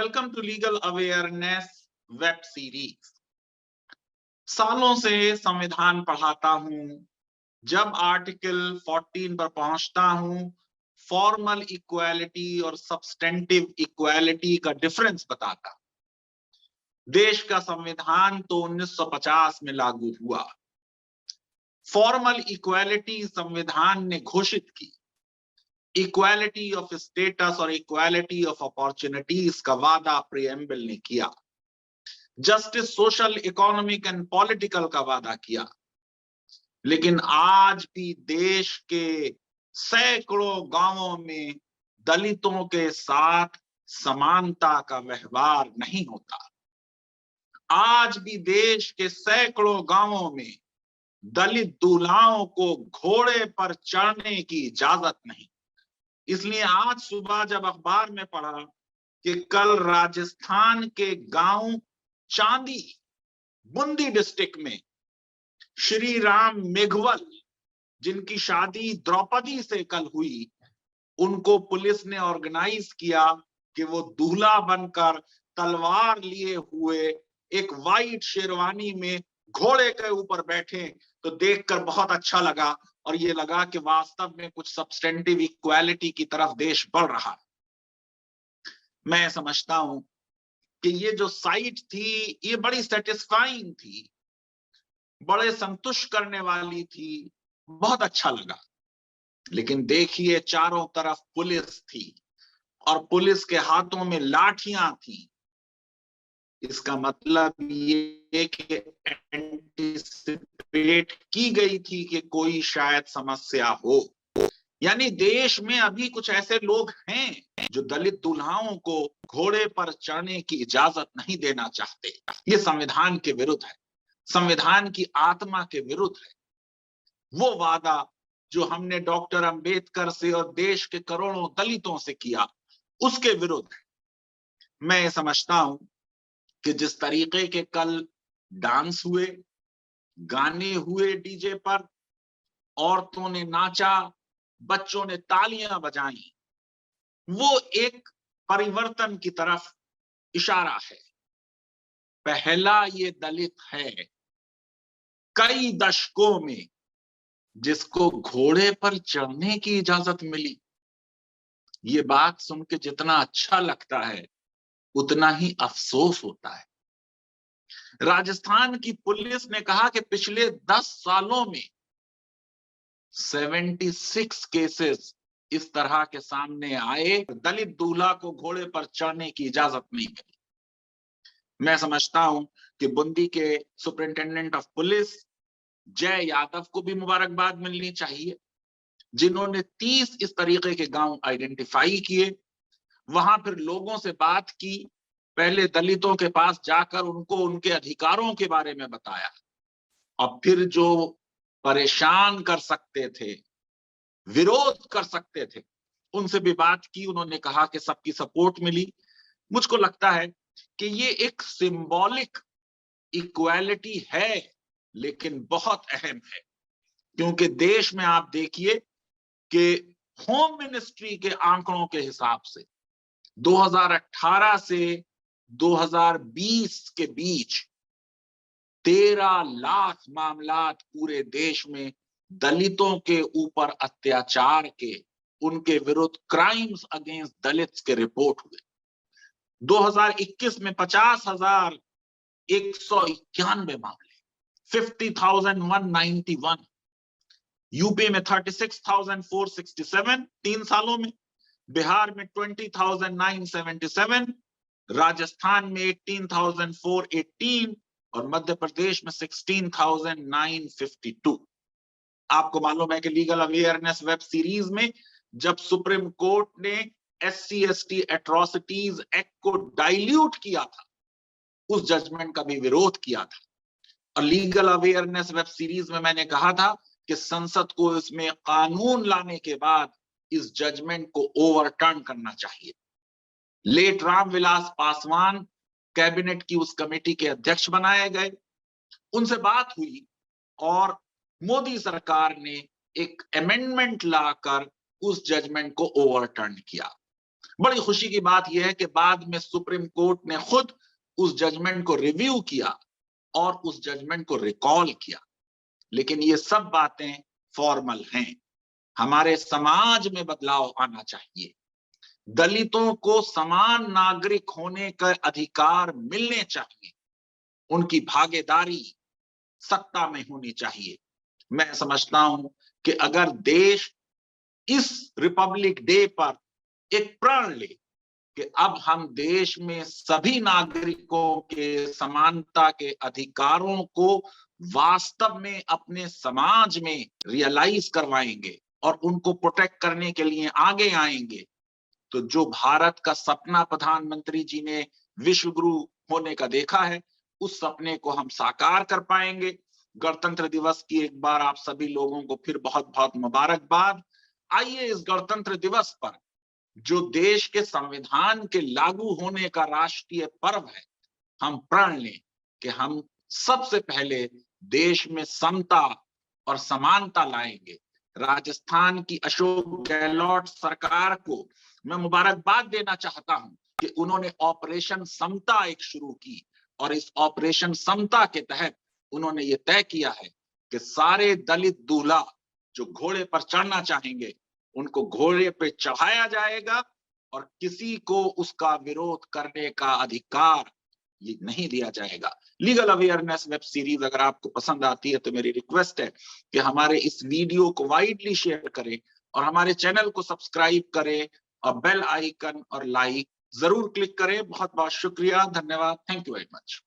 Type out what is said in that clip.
Welcome to legal awareness web series. सालों से संविधान पढ़ाता हूं। जब आर्टिकल 14 पर पहुंचता हूं, फॉर्मल इक्वालिटी और सब्सटेंटिव इक्वालिटी का डिफरेंस बताता। देश का संविधान तो 1950 में लागू हुआ। फॉर्मल इक्वालिटी संविधान ने घोषित की। इक्वालिटी ऑफ स्टेटस और इक्वालिटी ऑफ अपॉर्चुनिटीज का वादा प्रीएम्बल ने किया। Justice, social, economic and political का वादा किया। लेकिन आज भी देश के सैकड़ों गांवों में दलितों के साथ समानता का व्यवहार नहीं होता। आज भी देश के सैकड़ों गांवों में दलित दूल्हाओं को घोड़े पर चढ़ने की इजाजत नहीं। इसलिए आज सुबह जब अखबार में पढ़ा कि कल राजस्थान के गांव चांदी, बूंदी डिस्ट्रिक्ट में श्री राम मेघवल, जिनकी शादी द्रौपदी से कल हुई, उनको पुलिस ने ऑर्गेनाइज किया कि वो दूल्हा बनकर तलवार लिए हुए एक वाइट शेरवानी में घोड़े के ऊपर बैठे, तो देखकर बहुत अच्छा लगा और ये लगा कि वास्तव में कुछ सब्सटेंटिव इक्वालिटी की तरफ देश बढ़ रहा है। मैं समझता हूं कि ये जो साइट थी ये बड़ी सेटिस्फाइंग थी, बड़े संतुष्ट करने वाली थी, बहुत अच्छा लगा। लेकिन देखिए, चारों तरफ पुलिस थी और पुलिस के हाथों में लाठियां थी। इसका मतलब ये कि एंटिसिपेट की गई थी कि कोई शायद समस्या हो। यानी देश में अभी कुछ ऐसे लोग हैं जो दलित दूल्हाओं को घोड़े पर चढ़ने की इजाजत नहीं देना चाहते। ये संविधान के विरुद्ध है, संविधान की आत्मा के विरुद्ध है। वो वादा जो हमने डॉक्टर अंबेडकर से और देश के करोड़ों दलितों से किया, उसके विरुद्ध है। मैं समझता हूं कि जिस तरीके के कल डांस हुए, गाने हुए डीजे पर, औरतों ने नाचा, बच्चों ने तालियां बजाई, वो एक परिवर्तन की तरफ इशारा है। पहला ये दलित है कई दशकों में जिसको घोड़े पर चढ़ने की इजाजत मिली। ये बात सुन के जितना अच्छा लगता है उतना ही अफसोस होता है। राजस्थान की पुलिस ने कहा कि पिछले 10 सालों में 76 केसेस इस तरह के सामने आए, दलित दूल्हा को घोड़े पर चढ़ने की इजाजत नहीं मिली। मैं समझता हूं कि बूंदी के सुपरिंटेंडेंट ऑफ पुलिस जय यादव को भी मुबारकबाद मिलनी चाहिए, जिन्होंने 30 इस तरीके के गांव आइडेंटिफाई किए। वहां फिर लोगों से बात की, पहले दलितों के पास जाकर उनको उनके अधिकारों के बारे में बताया और फिर जो परेशान कर सकते थे, विरोध कर सकते थे, उनसे भी बात की। उन्होंने कहा कि सबकी सपोर्ट मिली। मुझको लगता है कि ये एक सिंबॉलिक इक्वालिटी है, लेकिन बहुत अहम है, क्योंकि देश में आप देखिए कि होम मिनिस्ट्री के आंकड़ों के हिसाब से 2018 से 2020 के बीच 13 लाख मामलात पूरे देश में दलितों के ऊपर अत्याचार के, उनके विरुद्ध क्राइम्स अगेंस्ट दलित्स के रिपोर्ट हुए। 2021 में 50,191 मामले, 50,191। यूपी में 36,467 3 सालों में, बिहार में 20,977, राजस्थान में 18,418 और मध्य प्रदेश में 16,952। आपको मालूम है कि लीगल अवेयरनेस वेब सीरीज में जब सुप्रीम कोर्ट ने SC/ST एट्रोसिटीज एक्ट को डाइल्यूट किया था, उस जजमेंट का भी विरोध किया था। और लीगल अवेयरनेस वेब सीरीज में मैंने कहा था कि संसद को इसमें कानून लाने के बाद इस जजमेंट को ओवरटर्न करना चाहिए। लेट रामविलास पासवान कैबिनेट की उस कमेटी के अध्यक्ष बनाए गए। उनसे बात हुई और मोदी सरकार ने एक अमेंडमेंट लाकर उस जजमेंट को ओवरटर्न किया। बड़ी खुशी की बात यह है कि बाद में सुप्रीम कोर्ट ने खुद उस जजमेंट को रिव्यू किया और उस जजमेंट को रिकॉल किया। लेकिन ये सब बातें फॉर्मल हैं। हमारे समाज में बदलाव आना चाहिए। दलितों को समान नागरिक होने का अधिकार मिलने चाहिए। उनकी भागीदारी सत्ता में होनी चाहिए। मैं समझता हूं कि अगर देश इस रिपब्लिक डे पर एक प्रण ले कि अब हम देश में सभी नागरिकों के समानता के अधिकारों को वास्तव में अपने समाज में रियलाइज करवाएंगे और उनको प्रोटेक्ट करने के लिए आगे आएंगे, तो जो भारत का सपना प्रधानमंत्री जी ने विश्व गुरु होने का देखा है, उस सपने को हम साकार कर पाएंगे। गणतंत्र दिवस की एक बार आप सभी लोगों को फिर बहुत बहुत मुबारकबाद। आइए इस गणतंत्र दिवस पर, जो देश के संविधान के लागू होने का राष्ट्रीय पर्व है, हम प्रण लें कि हम सबसे पहले देश में समता और समानता लाएंगे। राजस्थान की अशोक गहलोत सरकार को मैं मुबारकबाद देना चाहता हूं कि उन्होंने ऑपरेशन समता एक शुरू की और इस ऑपरेशन समता के तहत उन्होंने ये तय किया है कि सारे दलित दूल्हा जो घोड़े पर चढ़ना चाहेंगे उनको घोड़े पे चढ़ाया जाएगा और किसी को उसका विरोध करने का अधिकार ये नहीं दिया जाएगा। लीगल अवेयरनेस वेब सीरीज अगर आपको पसंद आती है तो मेरी रिक्वेस्ट है कि हमारे इस वीडियो को वाइडली शेयर करें और हमारे चैनल को सब्सक्राइब करें और बेल आइकन और लाइक जरूर क्लिक करें। बहुत बहुत शुक्रिया, धन्यवाद, थैंक यू वेरी मच।